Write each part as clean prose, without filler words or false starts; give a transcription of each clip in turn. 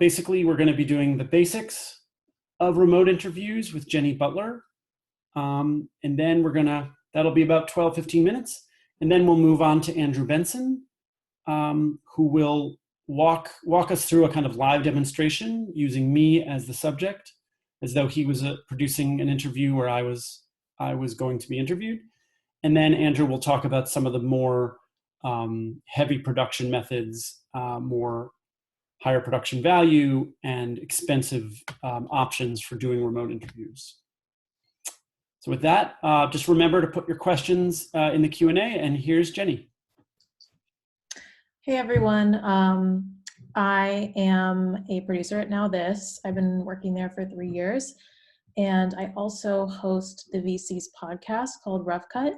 Basically, we're going to be doing the basics of remote interviews with Jennie Butler. And then that'll be about 12, 15 minutes. And then we'll move on to Andrew Benson, who will walk us through a kind of live demonstration using me as the subject, as though he was producing an interview where I was going to be interviewed. And then Andrew will talk about some of the more heavy production methods, more higher production value, and expensive options for doing remote interviews. So with that, just remember to put your questions in the Q&A, and here's Jennie. Hey everyone, I am a producer at NowThis. I've been working there for 3 years, and I also host the VC's podcast called Rough Cut.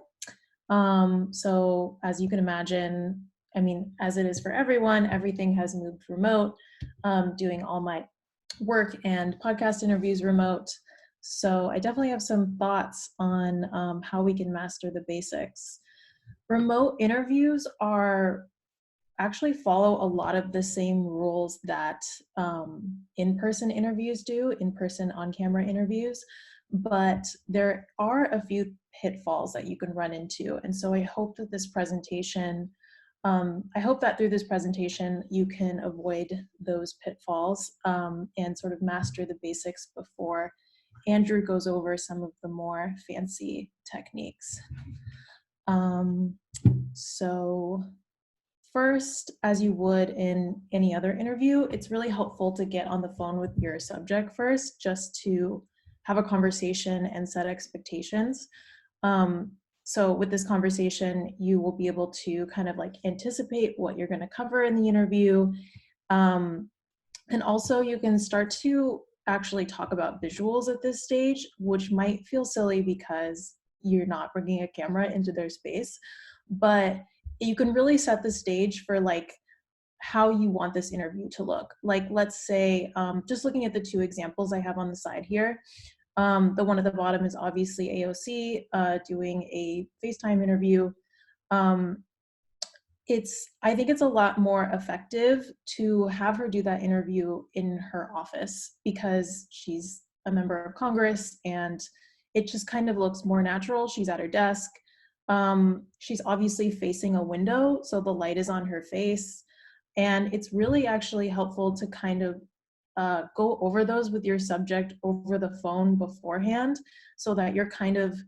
So as you can imagine, I mean, as it is for everyone, everything has moved remote, doing all my work and podcast interviews remote. So I definitely have some thoughts on how we can master the basics. Remote interviews actually follow a lot of the same rules that in-person interviews do, in-person on-camera interviews, but there are a few pitfalls that you can run into. And so I hope that this presentation, through this presentation, you can avoid those pitfalls and sort of master the basics before Andrew goes over some of the more fancy techniques. So first, as you would in any other interview, it's really helpful to get on the phone with your subject first, just to have a conversation and set expectations. So with this conversation, you will be able to kind of like anticipate what you're going to cover in the interview. And also you can start to actually talk about visuals at this stage, which might feel silly because you're not bringing a camera into their space, but you can really set the stage for like how you want this interview to look. Like, let's say, just looking at the 2 examples I have on the side here, the one at the bottom is obviously AOC doing a FaceTime interview. I think it's a lot more effective to have her do that interview in her office because she's a member of Congress and it just kind of looks more natural. She's at her desk. She's obviously facing a window, so the light is on her face. And it's really actually helpful to kind of go over those with your subject over the phone beforehand so that you're kind of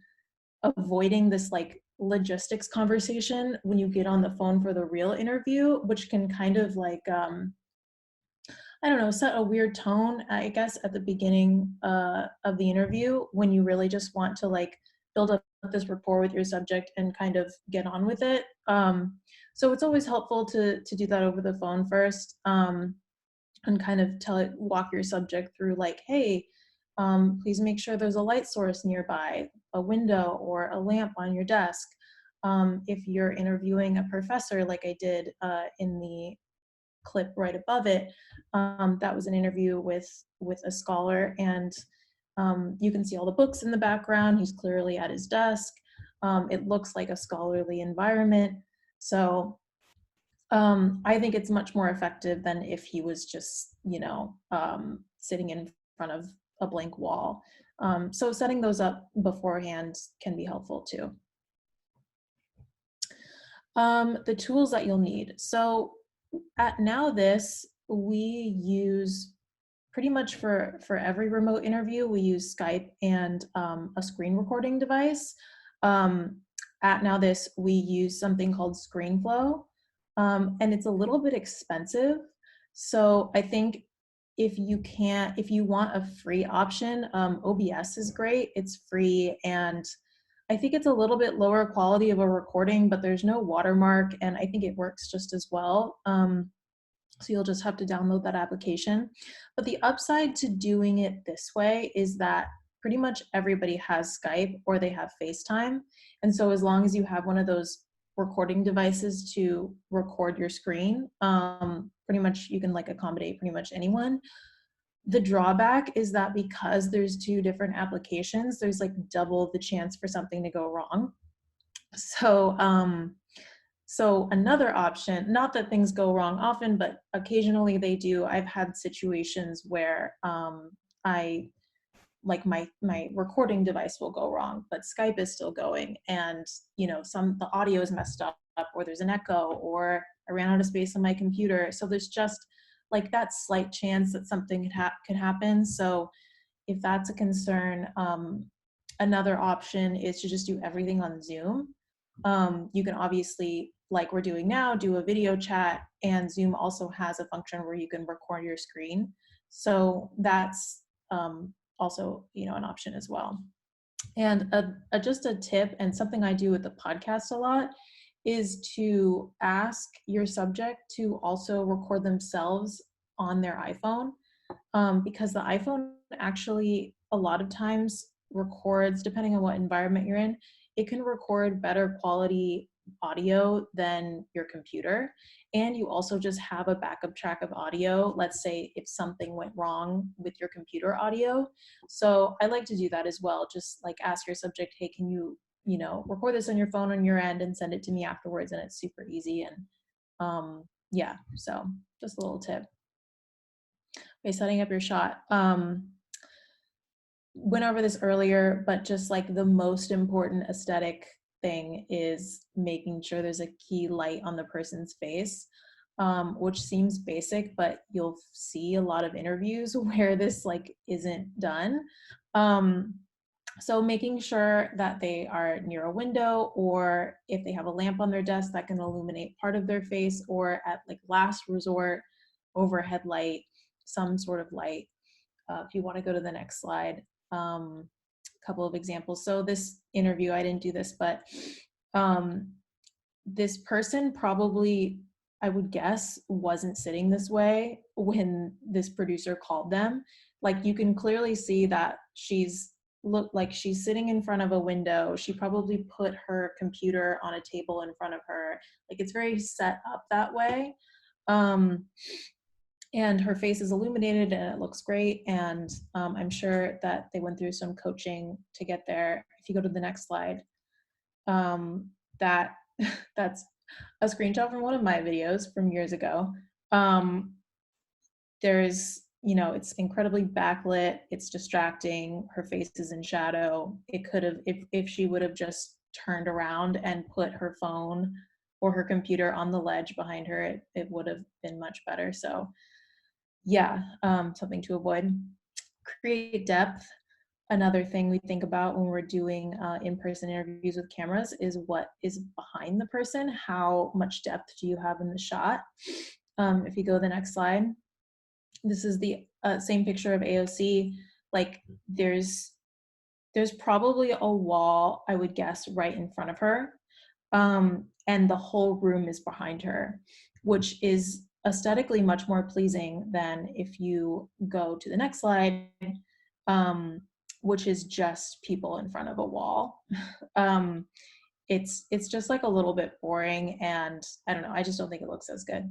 avoiding this like logistics conversation when you get on the phone for the real interview, which can kind of like, I don't know, set a weird tone, I guess, at the beginning of the interview when you really just want to like build up this rapport with your subject and kind of get on with it. So it's always helpful to do that over the phone first and kind of walk your subject through like, hey, please make sure there's a light source nearby, a window or a lamp on your desk. If you're interviewing a professor like I did in the clip right above it, that was an interview with a scholar, and you can see all the books in the background. He's clearly at his desk. It looks like a scholarly environment. So I think it's much more effective than if he was just, sitting in front of a blank wall. So setting those up beforehand can be helpful too. The tools that you'll need. So at NowThis, we use pretty much for every remote interview, we use Skype and a screen recording device. At NowThis, we use something called ScreenFlow, and it's a little bit expensive. So I think if you want a free option, OBS is great. It's free, and I think it's a little bit lower quality of a recording, but there's no watermark, and I think it works just as well. So you'll just have to download that application. But the upside to doing it this way is that pretty much everybody has Skype or they have FaceTime. And so as long as you have one of those recording devices to record your screen, pretty much you can like accommodate pretty much anyone. The drawback is that because there's 2 different applications, there's like double the chance for something to go wrong. So So another option, not that things go wrong often, but occasionally they do. I've had situations where I like my recording device will go wrong, but Skype is still going, and the audio is messed up, or there's an echo, or I ran out of space on my computer. So there's just like that slight chance that something could happen. So if that's a concern, another option is to just do everything on Zoom. You can obviously, like we're doing now, do a video chat, and Zoom also has a function where you can record your screen. So that's also, an option as well. And just a tip, and something I do with the podcast a lot, is to ask your subject to also record themselves on their iPhone, because the iPhone actually a lot of times records, depending on what environment you're in, it can record better quality audio than your computer. And you also just have a backup track of audio, let's say if something went wrong with your computer audio. So I like to do that as well. Just like ask your subject, hey, can you, record this on your phone on your end and send it to me afterwards, and it's super easy. And yeah, so just a little tip. Okay, setting up your shot. Went over this earlier, but just like the most important aesthetic thing is making sure there's a key light on the person's face, which seems basic, but you'll see a lot of interviews where this like isn't done. So making sure that they are near a window, or if they have a lamp on their desk that can illuminate part of their face, or at like last resort, overhead light, some sort of light. If you want to go to the next slide, a couple of examples. So this interview, I didn't do this, but this person probably, I would guess, wasn't sitting this way when this producer called them. Like you can clearly see that she's sitting in front of a window. She probably put her computer on a table in front of her. Like it's very set up that way. And her face is illuminated and it looks great. And I'm sure that they went through some coaching to get there. If you go to the next slide, that's a screenshot from one of my videos from years ago. There's, it's incredibly backlit. It's distracting. Her face is in shadow. It could have, if she would have just turned around and put her phone or her computer on the ledge behind her, it would have been much better. So yeah, something to avoid. Create depth. Another thing we think about when we're doing in-person interviews with cameras is what is behind the person. How much depth do you have in the shot? If you go to the next slide, this is the same picture of AOC. Like there's probably a wall, I would guess, right in front of her. And the whole room is behind her, which is aesthetically much more pleasing than if you go to the next slide, which is just people in front of a wall. It's just like a little bit boring, and I don't know, I just don't think it looks as good.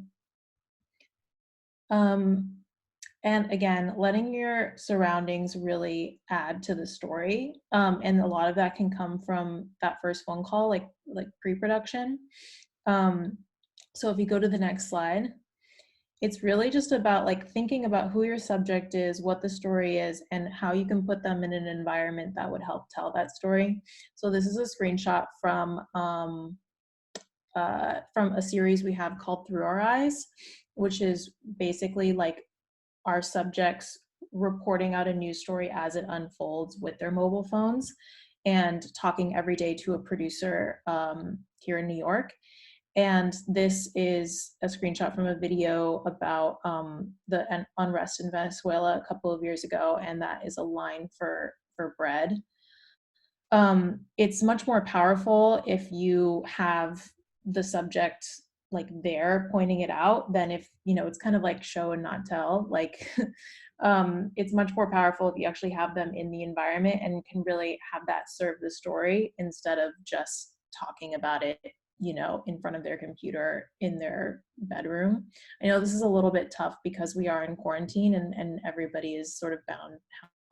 And again, letting your surroundings really add to the story. And a lot of that can come from that first phone call, like pre-production. So if you go to the next slide, it's really just about like thinking about who your subject is, what the story is, and how you can put them in an environment that would help tell that story. So this is a screenshot from a series we have called Through Our Eyes, which is basically like our subjects reporting out a news story as it unfolds with their mobile phones and talking every day to a producer here in New York. And this is a screenshot from a video about the unrest in Venezuela a couple of years ago, and that is a line for bread. It's much more powerful if you have the subject like there pointing it out than if, it's kind of like show and not tell. Like it's much more powerful if you actually have them in the environment and can really have that serve the story instead of just talking about it, in front of their computer in their bedroom. I know this is a little bit tough because we are in quarantine and everybody is sort of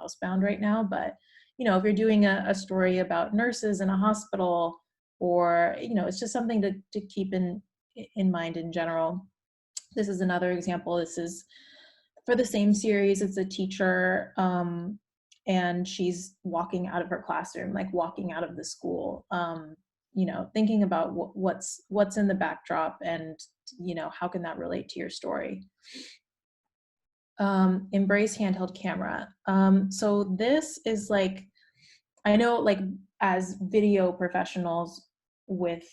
housebound right now, but if you're doing a story about nurses in a hospital, or, it's just something to keep in mind in general. This is another example. This is for the same series. It's a teacher, and she's walking out of her classroom, like walking out of the school, thinking about what's in the backdrop, and how can that relate to your story. Embrace handheld camera. So this is like, I know, like, as video professionals with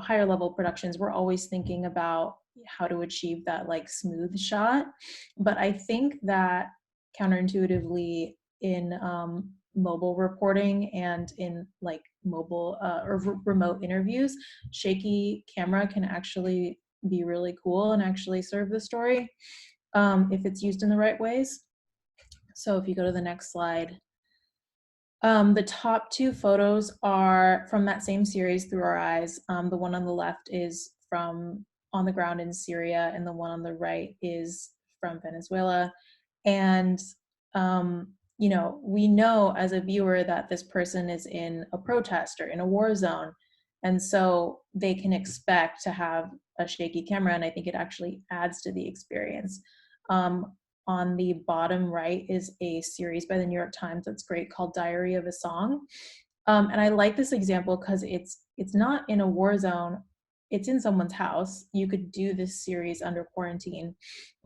higher level productions, we're always thinking about how to achieve that like smooth shot, but I think that counterintuitively in mobile reporting and in like mobile or remote interviews, shaky camera can actually be really cool and actually serve the story if it's used in the right ways. So if you go to the next slide, the top two photos are from that same series, Through Our Eyes. The one on the left is from on the ground in Syria, and the one on the right is from Venezuela. And, we know as a viewer that this person is in a protest or in a war zone. And so they can expect to have a shaky camera, and I think it actually adds to the experience. On the bottom right is a series by the New York Times that's great, called Diary of a Song. And I like this example because it's not in a war zone, it's in someone's house. You could do this series under quarantine,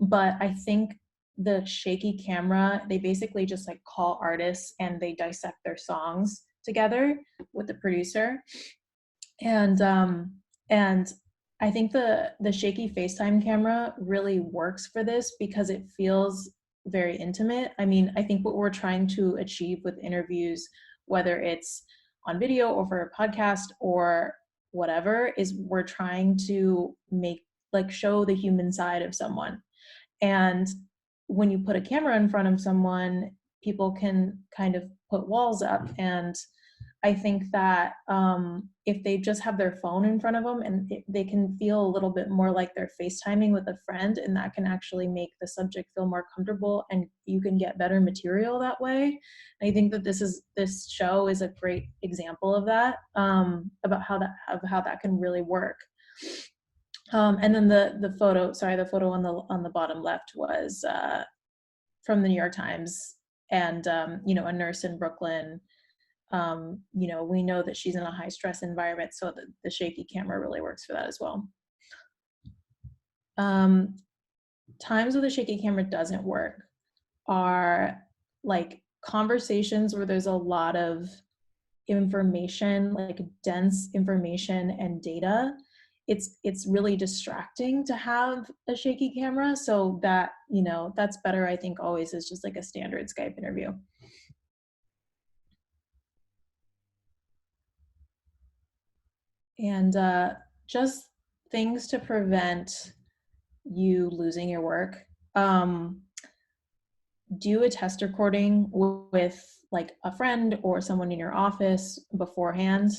but I think the shaky camera, they basically just like call artists and they dissect their songs together with the producer. And I think the shaky FaceTime camera really works for this because it feels very intimate. I mean, I think what we're trying to achieve with interviews, whether it's on video or for a podcast or whatever, is we're trying to show the human side of someone. And when you put a camera in front of someone, people can kind of put walls up. And I think that if they just have their phone in front of them, and they can feel a little bit more like they're FaceTiming with a friend, and that can actually make the subject feel more comfortable, and you can get better material that way. And I think that this show is a great example of that, about how that can really work. And then the photo on the bottom left was from the New York Times, and a nurse in Brooklyn. We know that she's in a high stress environment, so the shaky camera really works for that as well. Times where the shaky camera doesn't work are like conversations where there's a lot of information, like dense information and data. It's really distracting to have a shaky camera, so that that's better, I think, always is just like a standard Skype interview. And just things to prevent you losing your work. Do a test recording with like a friend or someone in your office beforehand,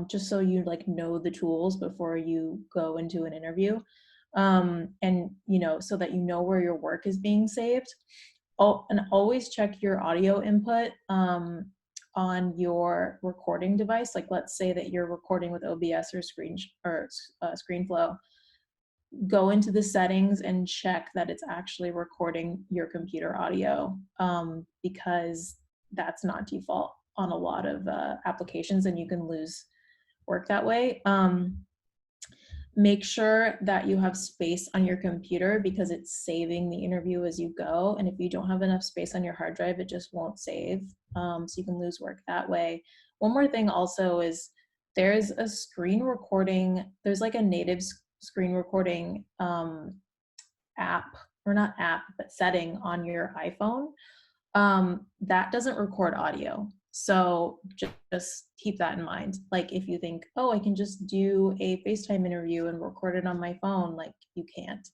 just so you like know the tools before you go into an interview, and so that you know where your work is being saved. Oh, and always check your audio input on your recording device. Like, let's say that you're recording with OBS or ScreenFlow. Go into the settings and check that it's actually recording your computer audio, because that's not default on a lot of applications, and you can lose work that way. Make sure that you have space on your computer, because it's saving the interview as you go. And if you don't have enough space on your hard drive, it just won't save. So you can lose work that way. One more thing also is there's a screen recording, there's like a native screen recording app, or not app, but setting on your iPhone that doesn't record audio. So just keep that in mind. Like, if you think, oh, I can just do a FaceTime interview and record it on my phone, like, you can't.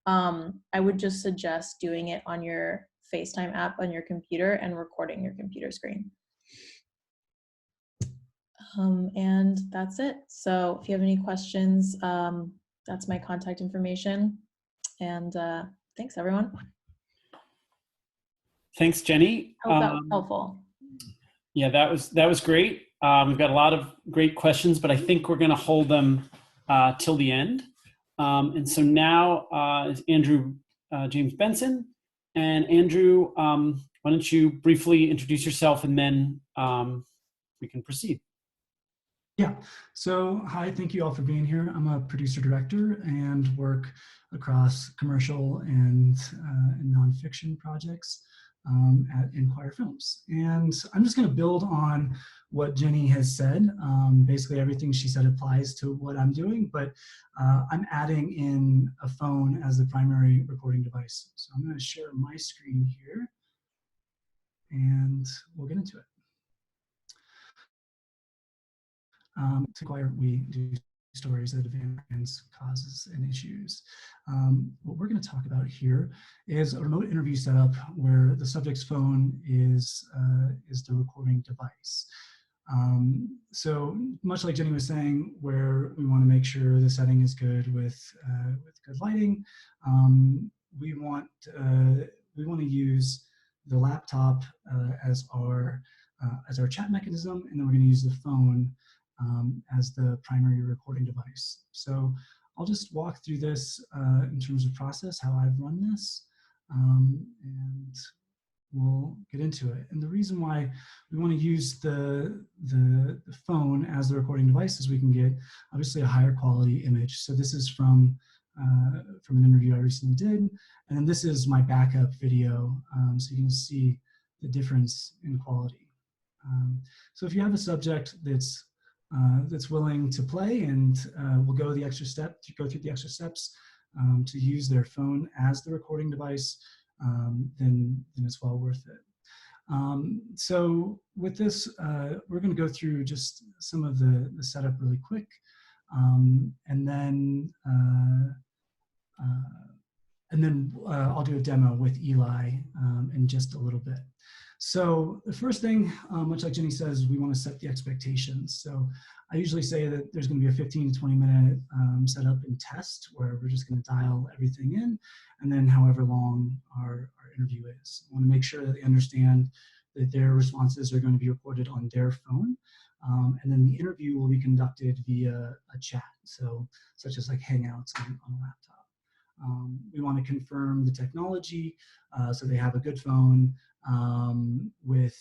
I would just suggest doing it on your FaceTime app on your computer and recording your computer screen. And that's it. So if you have any questions, that's my contact information. And thanks, everyone. Thanks, Jennie. I hope that was helpful. Yeah, that was great. We've got a lot of great questions, but I think we're going to hold them till the end. And so now is Andrew James Benson. And Andrew, why don't you briefly introduce yourself, and then we can proceed. Yeah, so hi, thank you all for being here. I'm a producer director and work across commercial and nonfiction projects at Inquire Films. And I'm just going to build on what Jennie has said. Basically everything she said applies to what I'm doing, but I'm adding in a phone as the primary recording device. So I'm going to share my screen here and we'll get into it. To Inquire, we do stories that advance causes and issues. What we're going to talk about here is a remote interview setup where the subject's phone is the recording device. So much like Jennie was saying, where we want to make sure the setting is good with good lighting, we want to use the laptop as our chat mechanism, and then we're going to use the phone as the primary recording device. So I'll just walk through this in terms of process, how I've run this, and we'll get into it. And the reason why we want to use the phone as the recording device is we can get obviously a higher quality image. So this is from an interview I recently did, and then this is my backup video, so you can see the difference in quality. So if you have a subject that's willing to play and will go the extra step to go through the extra steps to use their phone as the recording device, then it's well worth it. So with this, we're going to go through just some of the setup really quick, and then I'll do a demo with Eli in just a little bit. So the first thing, much like Jennie says, we want to set the expectations. So I usually say that there's going to be a 15 to 20 minute setup and test where we're just going to dial everything in, and then however long our interview is. I want to make sure that they understand that their responses are going to be recorded on their phone, and then the interview will be conducted via a chat, so such as like Hangouts on a laptop. We want to confirm the technology, so they have a good phone with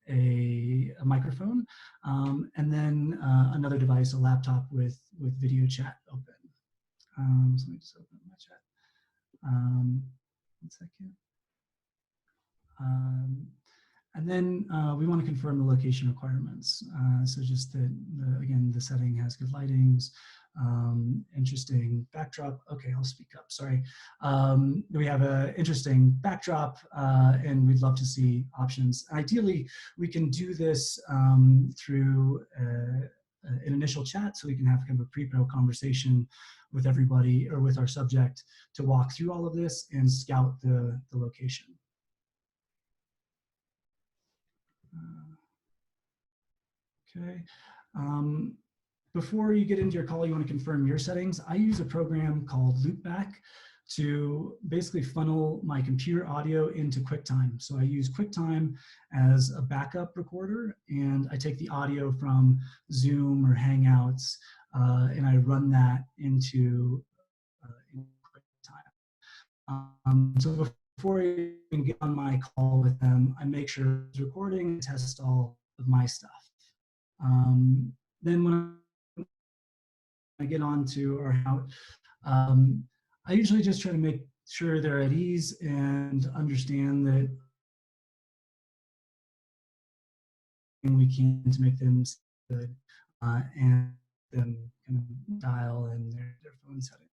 a microphone, and then another device, a laptop with video chat open. So let me just open my chat. 1 second. And then we want to confirm the location requirements. So just that, again, the setting has good lightings, interesting backdrop. Okay, I'll speak up, sorry. We have an interesting backdrop, and we'd love to see options. Ideally, we can do this through an initial chat, so we can have kind of a pre-pro conversation with everybody or with our subject to walk through all of this and scout the location. Okay. Before you get into your call, you want to confirm your settings. I use a program called Loopback to basically funnel my computer audio into QuickTime. So I use QuickTime as a backup recorder, and I take the audio from Zoom or Hangouts, and I run that into QuickTime. So before I even get on my call with them, I make sure it's recording and test all of my stuff. Then when I get on to our Hangout, I usually just try to make sure they're at ease and understand that we can to make them good, and then kind of dial in their phone setting.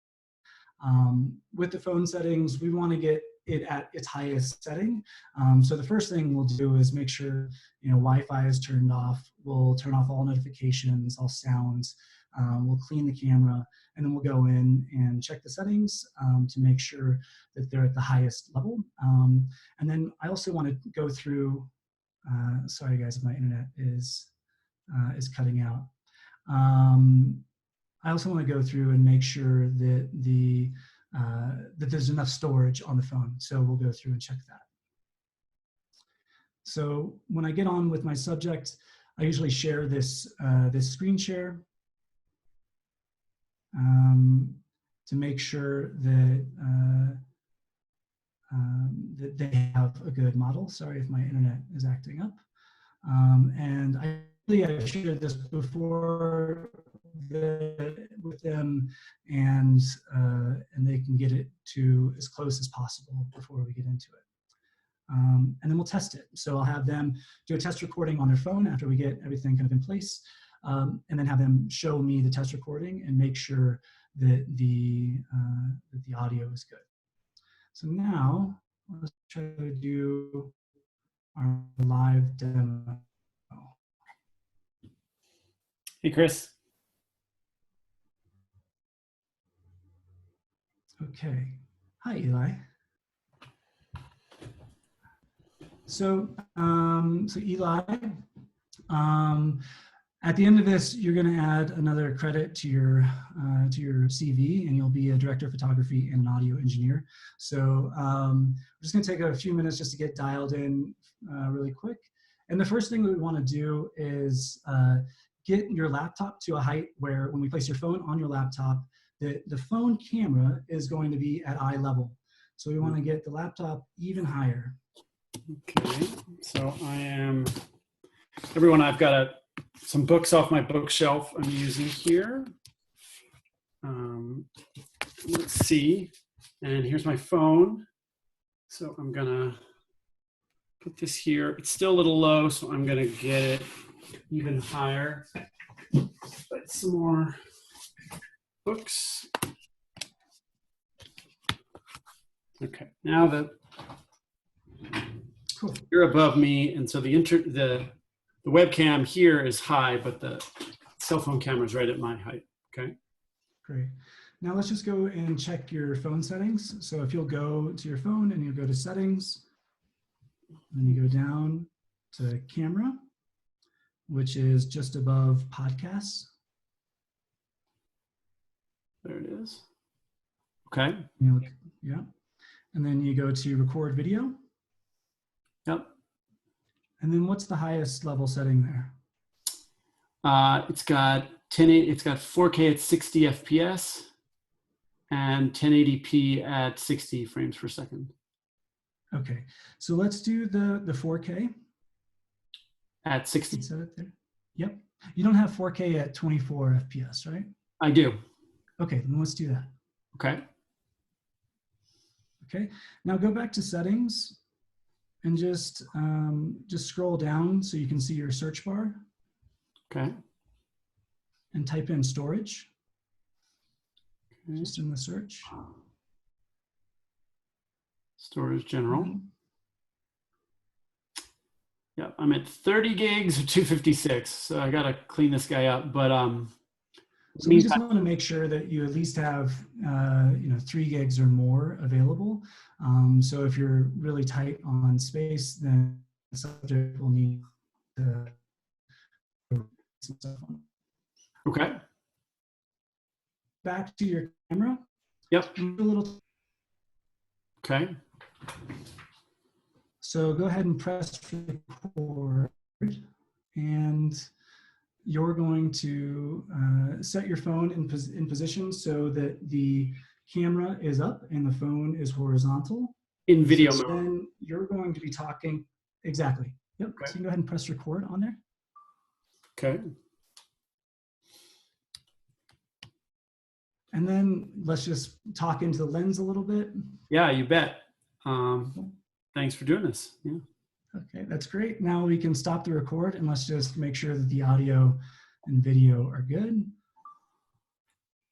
With the phone settings, we want to get it at its highest setting. So the first thing we'll do is make sure Wi-Fi is turned off. We'll turn off all notifications, all sounds. We'll clean the camera, and then we'll go in and check the settings to make sure that they're at the highest level. And then I also want to go through. Sorry guys, if my internet is cutting out. I also want to go through and make sure that that there's enough storage on the phone. So we'll go through and check that. So when I get on with my subject, I usually share this, this screen share to make sure that, that they have a good model. Sorry if my internet is acting up. And I've shared this before with them, and they can get it to as close as possible before we get into it. And then we'll test it. So I'll have them do a test recording on their phone after we get everything kind of in place, and then have them show me the test recording and make sure that the audio is good. So now let's try to do our live demo. Hey, Chris. Okay. Hi, Eli. So, Eli, at the end of this, you're going to add another credit to your CV, and you'll be a director of photography and an audio engineer. So we're just going to take a few minutes just to get dialed in really quick. And the first thing that we want to do is get your laptop to a height where when we place your phone on your laptop, the phone camera is going to be at eye level. So we want to get the laptop even higher. Okay, so everyone, I've got some books off my bookshelf I'm using here. Let's see, and here's my phone. So I'm gonna put this here. It's still a little low, so I'm gonna get it even higher. But some more books. Okay, now that Cool. you're above me, and so the webcam here is high, but the cell phone camera is right at my height. Okay. Great. Now let's just go and check your phone settings. So if you'll go to your phone and you'll go to settings, and you go down to camera, which is just above podcasts. There it is. Okay. Yeah. And then you go to record video. Yep. And then what's the highest level setting there? It's got 4K at 60 FPS and 1080p at 60 frames per second. Okay, so let's do the 4K. At 60. Set it there. Yep. You don't have 4K at 24 FPS, right? I do. Okay, then let's do that. Okay. Okay, now go back to settings and just scroll down so you can see your search bar. Okay. And type in storage. Okay. Just in the search. Storage general. Yeah, I'm at 30 gigs or 256, so I gotta clean this guy up. But so we just want to make sure that you at least have 3 gigs or more available. So if you're really tight on space, then the subject will need to. Okay. Back to your camera. Yep. A little. Okay. So go ahead and press record, and you're going to set your phone in position so that the camera is up and the phone is horizontal. In video mode. Then you're going to be talking, exactly. Yep, Okay. So you can go ahead and press record on there. Okay. And then let's just talk into the lens a little bit. Yeah, you bet. Thanks for doing this. Yeah. Okay, that's great. Now we can stop the record and let's just make sure that the audio and video are good.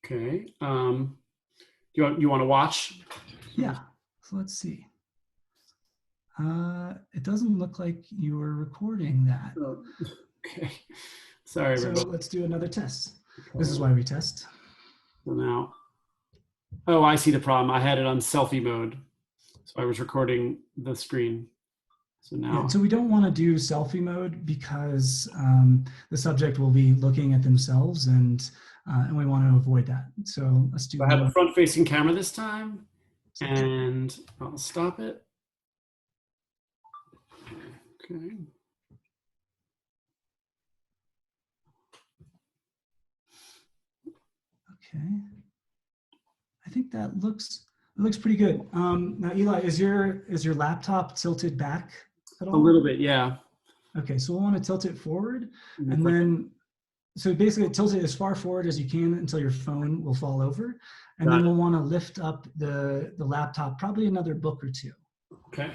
Okay. You want to watch? Yeah. So let's see. It doesn't look like you were recording that. Oh, okay. Sorry, everybody. So let's do another test. This is why we test. So now, oh, I see the problem. I had it on selfie mode. So I was recording the screen. So now. Yeah, so we don't want to do selfie mode because the subject will be looking at themselves, and we want to avoid that. So let's do. I have a front-facing camera this time, and I'll stop it. Okay. Okay. I think that looks pretty good. Now, Eli, is your laptop tilted back at all? A little bit, yeah. Okay, so we'll want to tilt it forward, And and then so basically tilt it as far forward as you can until your phone will fall over, and then we'll want to lift up the laptop probably another book or two. Okay.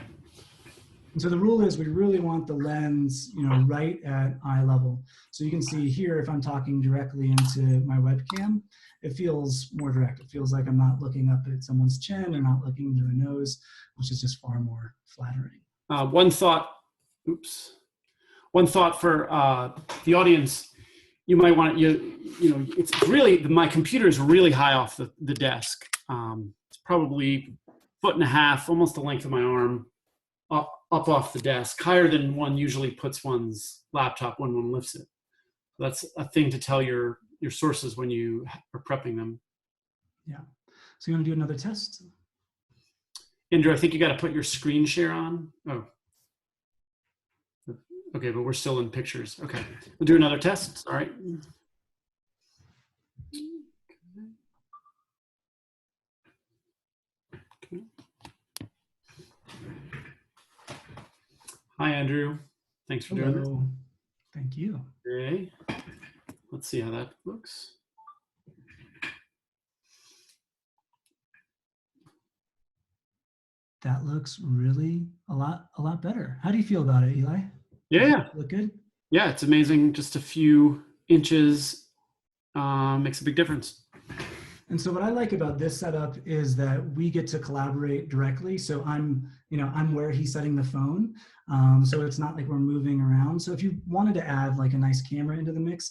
And so the rule is we really want the lens, right at eye level. So you can see here, if I'm talking directly into my webcam, it feels more direct. It feels like I'm not looking up at someone's chin or not looking into their nose, which is just far more flattering. One thought for the audience, you might want to, it's really, my computer is really high off the desk. It's probably 1.5 feet, almost the length of my arm, up off the desk, higher than one usually puts one's laptop when one lifts it. That's a thing to tell your sources when you are prepping them. Yeah. So you want to do another test? Andrew, I think you got to put your screen share on. Oh. Okay, but we're still in pictures. Okay, we'll do another test. All right. Okay. Hi, Andrew. Thanks for doing this. Thank you. Okay. Let's see how that looks. That looks really a lot better. How do you feel about it, Eli? Yeah. Look good? Yeah, it's amazing. Just a few inches makes a big difference. And so what I like about this setup is that we get to collaborate directly. So I'm where he's setting the phone. So it's not like we're moving around. So if you wanted to add like a nice camera into the mix,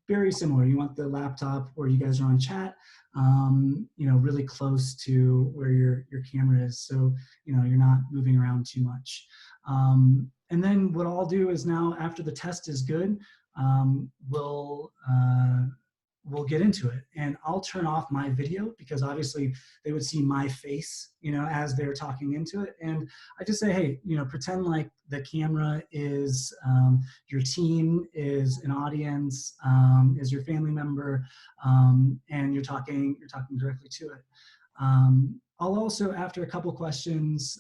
very similar. You want the laptop where you guys are on chat, really close to where your camera is. So, you're not moving around too much. And then what I'll do is now after the test is good, we'll get into it, and I'll turn off my video because obviously they would see my face, as they're talking into it. And I just say, hey, pretend like the camera is your team, is an audience, is your family member, and you're talking directly to it. I'll also, after a couple questions,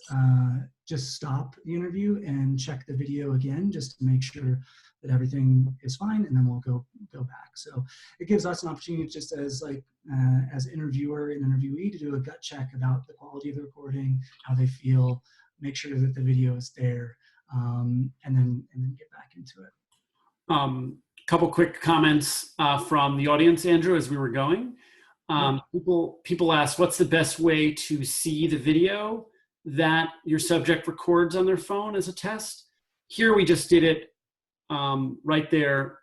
just stop the interview and check the video again, just to make sure that everything is fine, and then we'll go back. So it gives us an opportunity, just as interviewer and interviewee, to do a gut check about the quality of the recording, how they feel, make sure that the video is there, and then get back into it. Couple quick comments from the audience, Andrew, as we were going. People ask, what's the best way to see the video that your subject records on their phone as a test? Here we just did it right there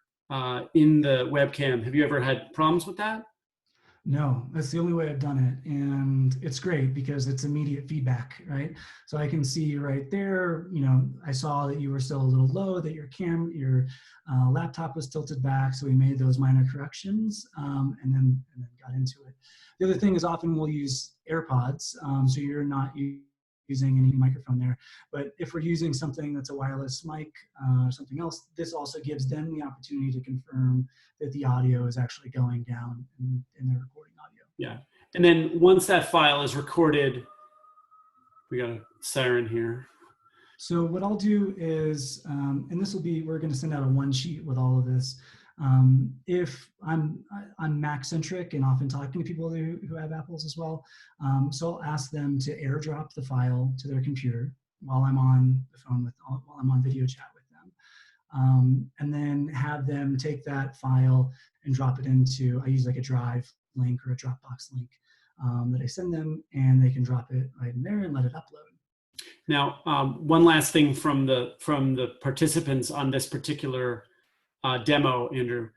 in the webcam. Have you ever had problems with that? No, that's the only way I've done it. And it's great because it's immediate feedback, right? So I can see right there, I saw that you were still a little low, that your laptop was tilted back. So we made those minor corrections and then got into it. The other thing is often we'll use AirPods. So you're not using any microphone there. But if we're using something that's a wireless mic or something else, this also gives them the opportunity to confirm that the audio is actually going down in their recording audio. Yeah. And then once that file is recorded, we got a siren here. So what I'll do is, and this will be, we're going to send out a one sheet with all of this. If I'm Mac-centric and often talking to people who have Apples as well, so I'll ask them to airdrop the file to their computer while I'm on the phone while I'm on video chat with them, and then have them take that file and drop it into, I use like a Drive link or a Dropbox link that I send them, and they can drop it right in there and let it upload. Now, one last thing from the participants on this particular demo, Andrew.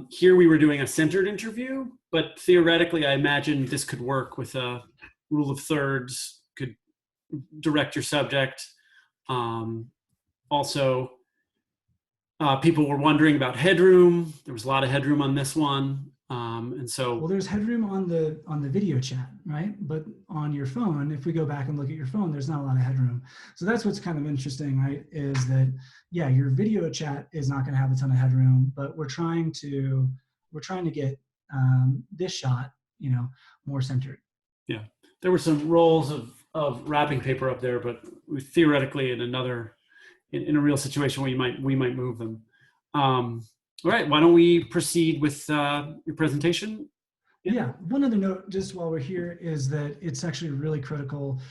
Here we were doing a centered interview, but theoretically, I imagine this could work with a rule of thirds, could direct your subject. Also, people were wondering about headroom. There was a lot of headroom on this one. And so, well, there's headroom on the video chat, right? But on your phone, if we go back and look at your phone, there's not a lot of headroom. So that's what's kind of interesting, right? Is that, yeah, your video chat is not going to have a ton of headroom, but we're trying to get this shot, more centered. yeah, there were some rolls of wrapping paper up there, but theoretically in a real situation we might move them. All right, why don't we proceed with your presentation? Yeah, one other note just while we're here is that it's actually really critical.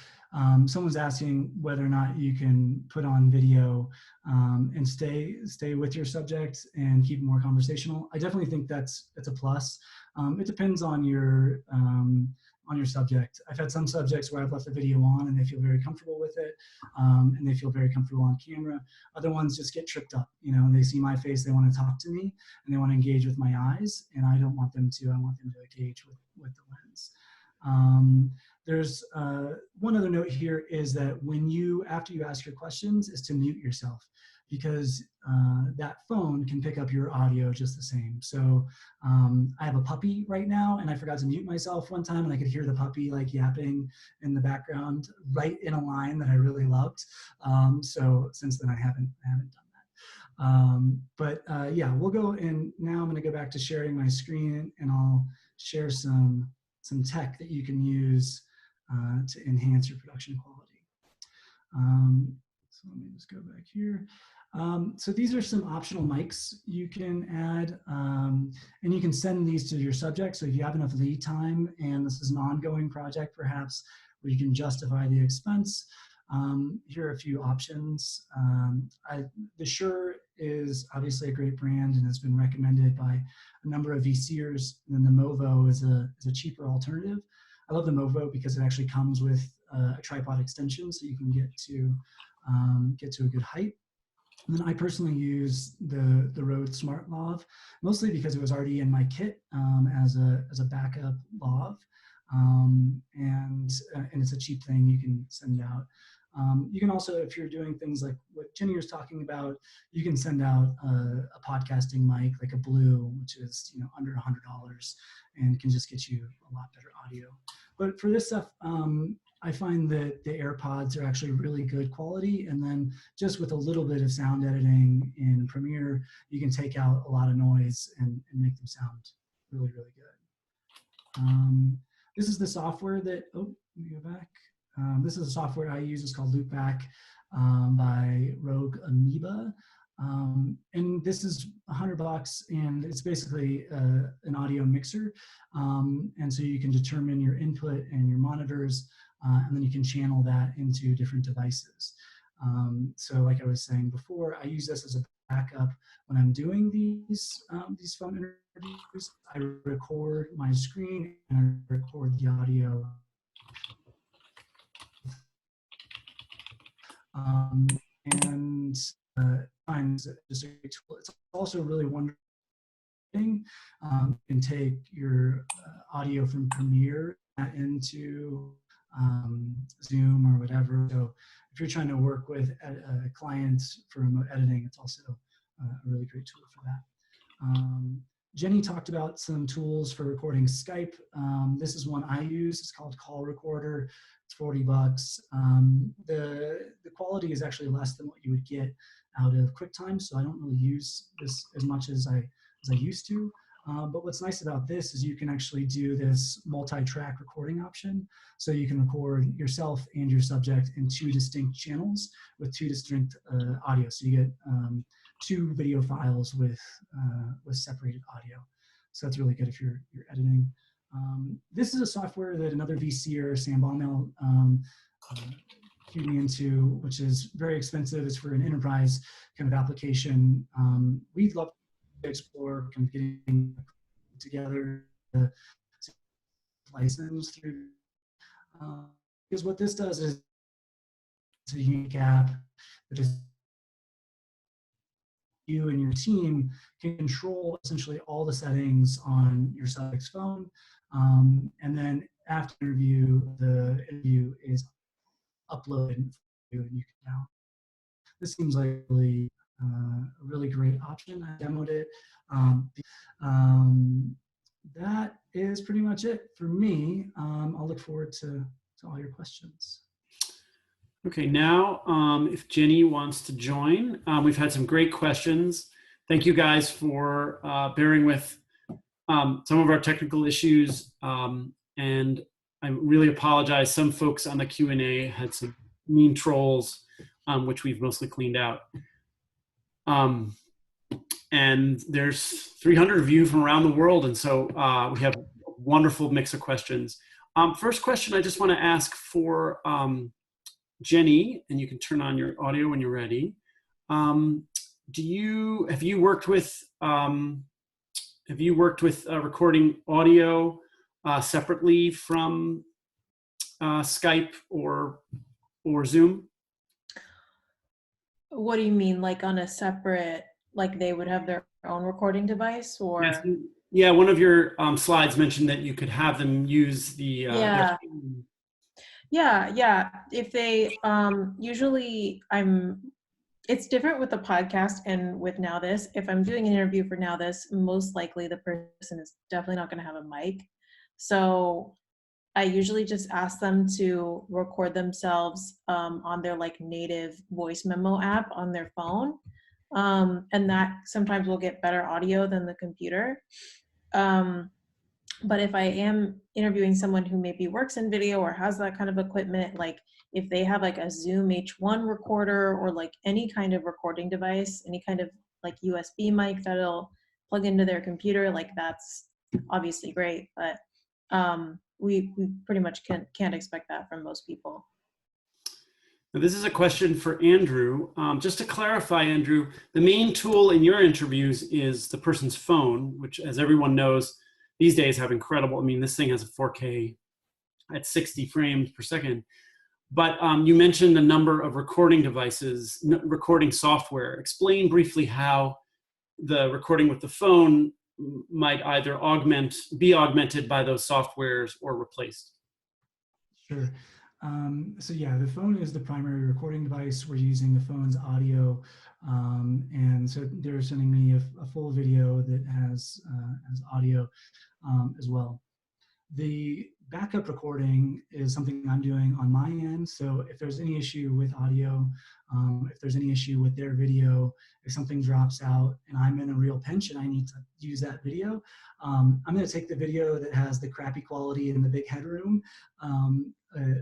Someone's asking whether or not you can put on video and stay with your subject and keep it more conversational. I definitely think that's a plus. It depends on your subject. I've had some subjects where I've left the video on and they feel very comfortable with it, and they feel very comfortable on camera. Other ones just get tripped up. They see my face, they want to talk to me, and they want to engage with my eyes, and I don't want them to. I want them to engage with the lens. There's one other note here is that after you ask your questions, is to mute yourself, because that phone can pick up your audio just the same. So I have a puppy right now, and I forgot to mute myself one time, and I could hear the puppy like yapping in the background right in a line that I really loved. So since then I haven't done that. Yeah, we'll go, and now I'm going to go back to sharing my screen, and I'll share some tech that you can use to enhance your production quality. So let me just go back here. So these are some optional mics you can add, and you can send these to your subject. So if you have enough lead time and this is an ongoing project, perhaps, where you can justify the expense, here are a few options. The Shure is obviously a great brand and has been recommended by a number of VCers. And then the Movo is a cheaper alternative. I love the Movo because it actually comes with a tripod extension, so you can get to a good height. And then I personally use the Rode Smart Lav, mostly because it was already in my kit as a backup lav, and it's a cheap thing you can send out. You can also, if you're doing things like what Jennie was talking about, you can send out a podcasting mic like a Blue, which is under $100 and can just get you a lot better audio. But for this stuff, I find that the AirPods are actually really good quality, and then just with a little bit of sound editing in Premiere, you can take out a lot of noise and make them sound really, really good. This is the software that, let me go back. This is a software I use. It's called Loopback by Rogue Amoeba. And this is $100, and it's basically an audio mixer. And so you can determine your input and your monitors, and then you can channel that into different devices. So like I was saying before, I use this as a backup when I'm doing these phone interviews. I record my screen and I record the audio. And it's just a great tool. It's also really wonderful. You can take your audio from Premiere into Zoom or whatever. So if you're trying to work with a client for remote editing, it's also a really great tool for that. Jennie talked about some tools for recording Skype. This is one I use. It's called Call Recorder. It's $40. The quality is actually less than what you would get out of QuickTime, so I don't really use this as much as I used to. But what's nice about this is you can actually do this multi-track recording option. So you can record yourself and your subject in 2 distinct channels with 2 distinct audio. So you get 2 video files with separated audio. So that's really good if you're editing. This is a software that another VCer, Sam Baumel, cued me into, which is very expensive. It's for an enterprise kind of application. We'd love to explore kind of getting together the license through, because what this does is it's a unique app that is you and your team can control essentially all the settings on your subject's phone. And then after the interview is uploaded for you, and you can now. This seems like a really great option. I demoed it. that is pretty much it for me. I'll look forward to all your questions. Okay, now if Jennie wants to join, we've had some great questions. Thank you guys for bearing with some of our technical issues, and I really apologize. Some folks on the Q&A had some mean trolls, which we've mostly cleaned out. And there's 300 of you from around the world, and so we have a wonderful mix of questions. First question I just want to ask for Jennie, and you can turn on your audio when you're ready. Have you worked with recording audio separately from Skype or Zoom? What do you mean, like on a separate, like they would have their own recording device, or? Yes. Yeah, one of your slides mentioned that you could have them use the Yeah. If they usually it's different with the podcast and with NowThis. If I'm doing an interview for NowThis, most likely the person is definitely not going to have a mic. So I usually just ask them to record themselves on their like native voice memo app on their phone. And that sometimes will get better audio than the computer. But if I am interviewing someone who maybe works in video or has that kind of equipment, like if they have like a Zoom H1 recorder or like any kind of recording device, any kind of like USB mic that'll plug into their computer, like that's obviously great. But we pretty much can't expect that from most people. Now, this is a question for Andrew. Just to clarify, Andrew, the main tool in your interviews is the person's phone, which, as everyone knows, these days have incredible, I mean, this thing has a 4K at 60 frames per second. But you mentioned a number of recording devices, recording software. Explain briefly how the recording with the phone might either be augmented by those softwares or replaced. Sure. So yeah, the phone is the primary recording device. We're using the phone's audio, and so they're sending me a full video that has audio as well. The backup recording is something I'm doing on my end. So if there's any issue with audio, if there's any issue with their video, if something drops out and I'm in a real pinch and I need to use that video, I'm going to take the video that has the crappy quality and the big headroom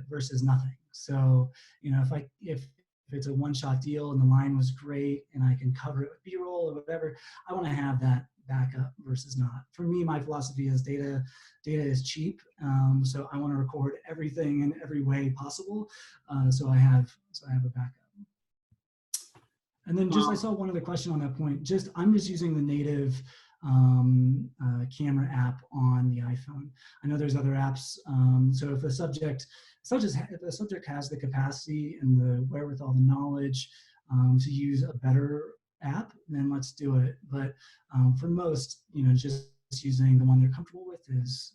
versus nothing. So, you know, if it's a one-shot deal and the line was great and I can cover it with B-roll or whatever, I want to have that backup versus not. For me, my philosophy is data is cheap, so I want to record everything in every way possible. So I have a backup. And then I saw one other question on that point. I'm just using the native camera app on the iPhone. I know there's other apps. So if the subject has the capacity and the wherewithal, the knowledge to use a better app, then let's do it. But for most, you know, just using the one they're comfortable with is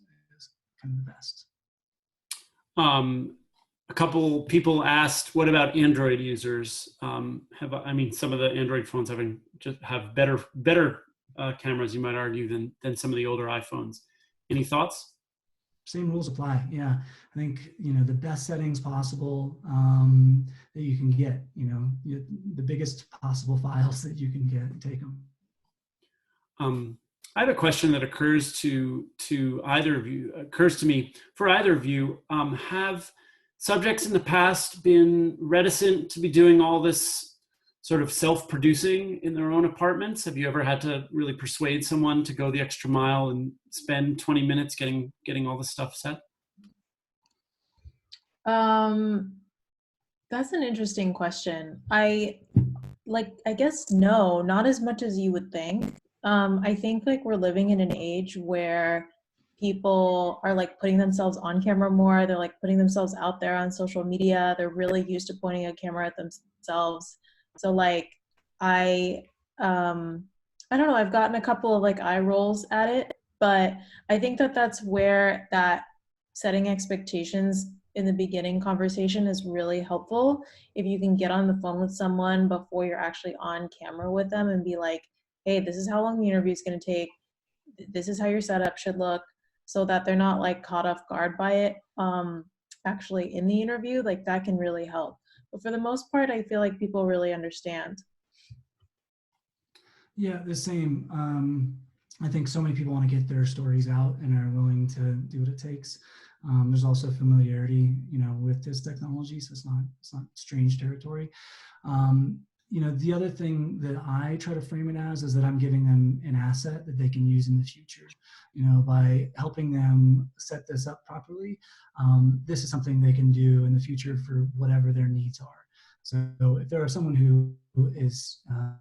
kind of the best. A couple people asked, what about Android users? Some of the Android phones have better cameras, you might argue, than some of the older iPhones. Any thoughts? Same rules apply. Yeah, I think, you know, the best settings possible that you can get. You know, the biggest possible files that you can get, take them. I have a question that occurs to either of you. Occurs to me for either of you. Have subjects in the past been reticent to be doing all this sort of self-producing in their own apartments? Have you ever had to really persuade someone to go the extra mile and spend 20 minutes getting all this stuff set? That's an interesting question. I guess no, not as much as you would think. I think like we're living in an age where people are like putting themselves on camera more. They're like putting themselves out there on social media. They're really used to pointing a camera at themselves. So like I don't know, I've gotten a couple of like eye rolls at it, but I think that's where that setting expectations in the beginning conversation is really helpful. If you can get on the phone with someone before you're actually on camera with them and be like, hey, this is how long the interview is going to take. this is how your setup should look, so that they're not like caught off guard by it actually in the interview. Like that can really help. But for the most part, I feel like people really understand. Yeah, the same. I think so many people want to get their stories out and are willing to do what it takes. There's also familiarity, with this technology, so it's not strange territory. The other thing that I try to frame it as is that I'm giving them an asset that they can use in the future. By helping them set this up properly, this is something they can do in the future for whatever their needs are. So if there are someone who is a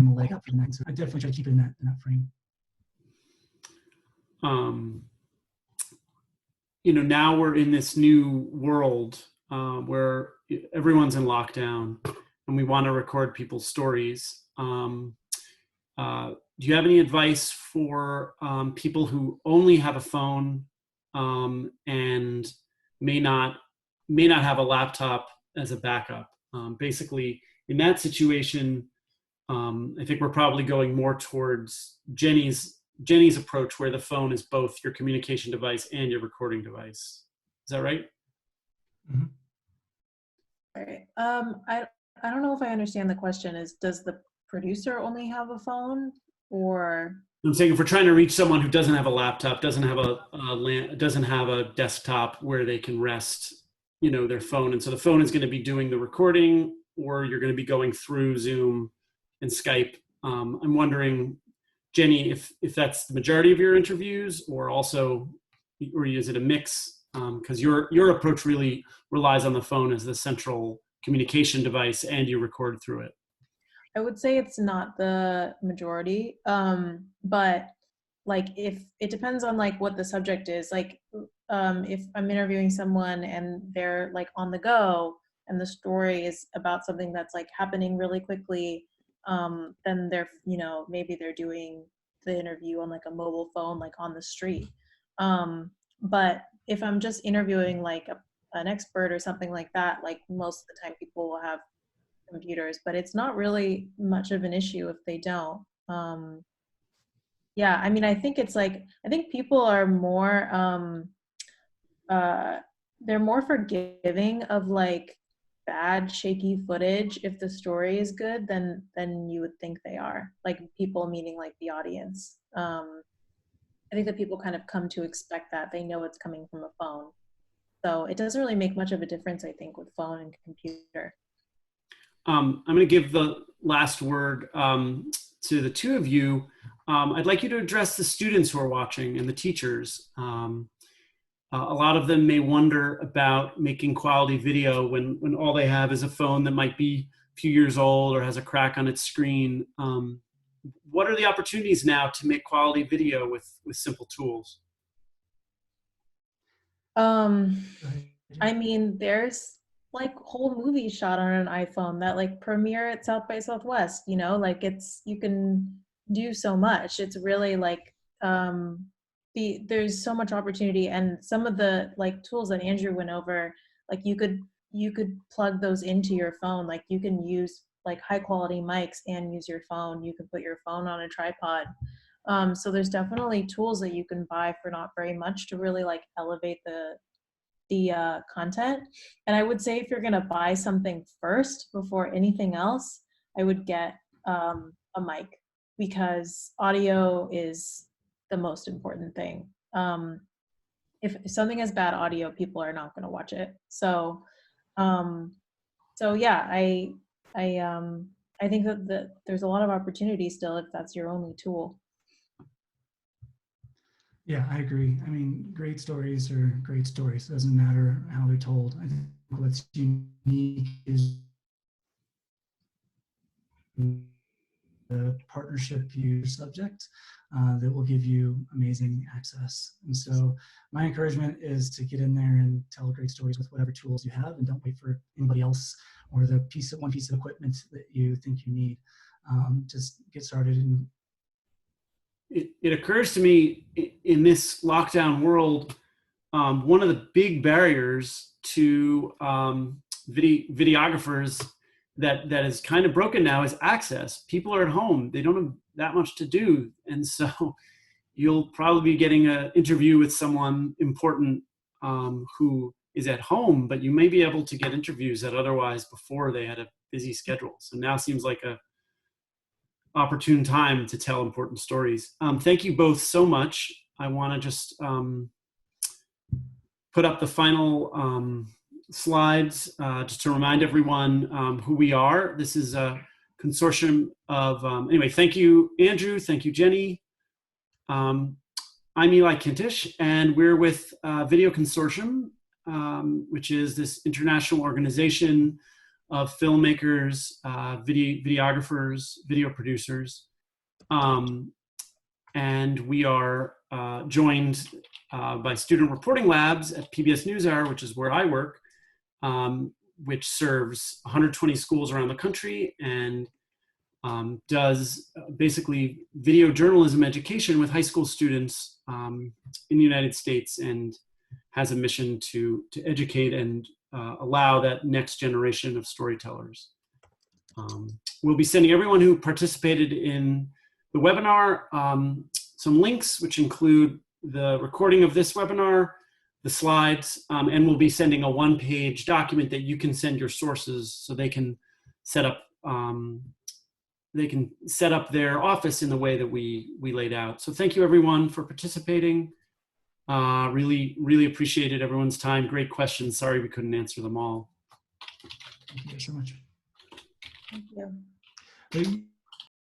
leg up for the next, so I definitely try to keep it in that frame. Now we're in this new world where everyone's in lockdown and we want to record people's stories. Do you have any advice for people who only have a phone and may not have a laptop as a backup? Basically, in that situation, I think we're probably going more towards Jennie's approach, where the phone is both your communication device and your recording device. Is that right? Mm-hmm. All right. I don't know if I understand the question. Does the producer only have a phone, or? I'm saying if we're trying to reach someone who doesn't have a laptop, doesn't have a desktop where they can rest, their phone, and so the phone is going to be doing the recording, or you're going to be going through Zoom and Skype. I'm wondering, Jennie, if that's the majority of your interviews, or is it a mix? Because your approach really relies on the phone as the central communication device, and you record through it. I would say it's not the majority, but like if it depends on like what the subject is. Like if I'm interviewing someone and they're like on the go, and the story is about something that's like happening really quickly, then they're maybe they're doing the interview on like a mobile phone, like on the street. But if I'm just interviewing like an expert or something like that, like most of the time people will have computers, but it's not really much of an issue if they don't. Yeah, I mean, I think people are more they're more forgiving of like bad shaky footage if the story is good than you would think they are. Like people, meaning like the audience. I think that people kind of come to expect that. They know it's coming from a phone, so it doesn't really make much of a difference, I think, with phone and computer. I'm going to give the last word to the two of you. I'd like you to address the students who are watching and the teachers. A lot of them may wonder about making quality video when all they have is a phone that might be a few years old or has a crack on its screen. What are the opportunities now to make quality video with simple tools? I mean, there's like whole movies shot on an iPhone that like premiere at South by Southwest, like you can do so much. It's really like there's so much opportunity, and some of the like tools that Andrew went over, like you could plug those into your phone. Like you can use like high quality mics and use your phone. You can put your phone on a tripod. So there's definitely tools that you can buy for not very much to really like elevate the content. And I would say if you're gonna buy something first before anything else, I would get a mic, because audio is the most important thing. If something has bad audio, people are not going to watch it. So yeah, I think that there's a lot of opportunity still if that's your only tool. Yeah, I agree. I mean, great stories are great stories. It doesn't matter how they're told. I think what's unique is the partnership view subject that will give you amazing access. And so my encouragement is to get in there and tell great stories with whatever tools you have, and don't wait for anybody else or one piece of equipment that you think you need. Just get started. And it occurs to me in this lockdown world, one of the big barriers to videographers that is kind of broken now is access. People are at home. They don't have that much to do. And so you'll probably be getting an interview with someone important who is at home, but you may be able to get interviews that otherwise before they had a busy schedule. So now seems like a opportune time to tell important stories. Thank you both so much. I want to just put up the final slides just to remind everyone who we are. This is a consortium of, anyway, thank you, Andrew. Thank you, Jenny. I'm Eli Kintish, and we're with Video Consortium, which is this international organization of filmmakers, videographers, video producers. And we are joined by Student Reporting Labs at PBS NewsHour, which is where I work, which serves 120 schools around the country and does basically video journalism education with high school students in the United States, and has a mission to educate and allow that next generation of storytellers. We'll be sending everyone who participated in the webinar some links, which include the recording of this webinar, the slides, and we'll be sending a one-page document that you can send your sources so they can set up their office in the way that we laid out. So thank you everyone for participating. Really appreciated everyone's time. Great questions. Sorry we couldn't answer them all. Thank you so much. Thank you.